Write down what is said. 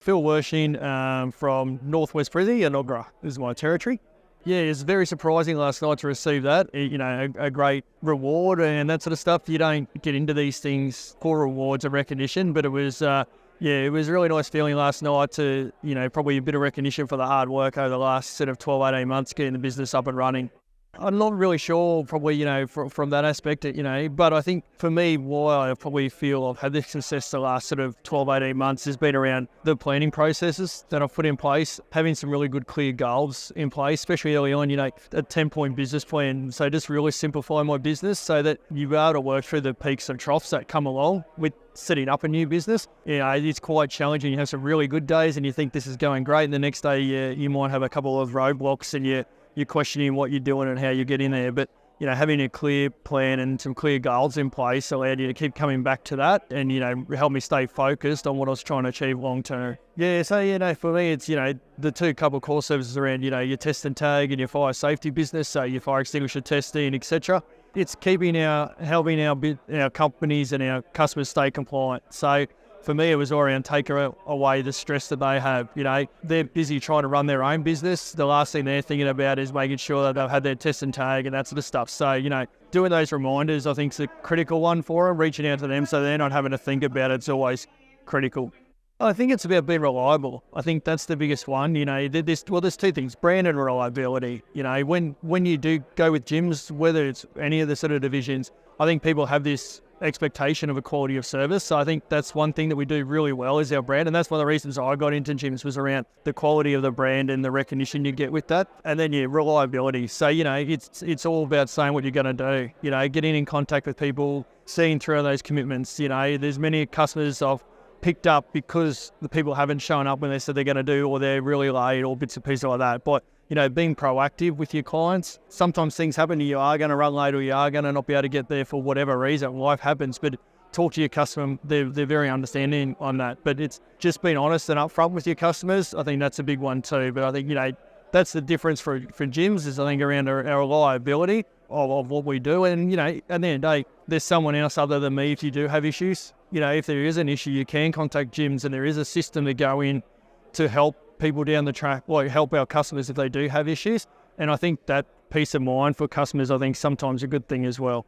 Phil Wuersching from Northwest Brizzy, Enoggera is my territory. Yeah, it's very surprising last night to receive that. A great reward and that sort of stuff. You don't get into these things for rewards and recognition, but it was, it was a really nice feeling last night to, probably a bit of recognition for the hard work over the last sort of 12, 18 months getting the business up and running. I'm not really sure, probably, from that aspect, but I think for me, why I probably feel I've had this success the last sort of 12, 18 months has been around the planning processes that I've put in place, having some really good, clear goals in place, especially early on, a 10-point business plan. So just really simplify my business so that you're able to work through the peaks and troughs that come along with setting up a new business. It's quite challenging. You have some really good days and you think this is going great, and the next day you might have a couple of roadblocks and you're questioning what you're doing and how you get in there. But, having a clear plan and some clear goals in place allowed you to keep coming back to that and, help me stay focused on what I was trying to achieve long term. Yeah, so, for me, it's, the two couple core services around, your test and tag and your fire safety business, so your fire extinguisher testing, etc. It's helping our companies and our customers stay compliant. So, for me, it was all around take away the stress that they have. They're busy trying to run their own business. The last thing they're thinking about is making sure that they've had their test and tag and that sort of stuff. So, doing those reminders, I think, is a critical one for them. Reaching out to them so they're not having to think about it. It's always critical. I think it's about being reliable. I think that's the biggest one. There's two things: brand and reliability. When you do go with gyms, whether it's any of the sort of divisions, I think people have this expectation of a quality of service. So I think that's one thing that we do really well is our brand, and that's one of the reasons I got into gyms was around the quality of the brand and the recognition you get with that. And then reliability. So it's all about saying what you're going to do. Getting in contact with people, seeing through those commitments. There's many customers I've picked up because the people haven't shown up when they said they're going to do, or they're really late, or bits and pieces like that. But being proactive with your clients. Sometimes things happen. You are going to run late, or you are going to not be able to get there for whatever reason. Life happens, but talk to your customer. They're very understanding on that. But it's just being honest and upfront with your customers. I think that's a big one too. But I think, that's the difference for gyms is I think around our reliability of what we do. And, at the end of the day, there's someone else other than me if you do have issues. If there is an issue, you can contact gyms, and there is a system to go in to help people down the track, help our customers if they do have issues. And I think that peace of mind for customers, I think, sometimes a good thing as well.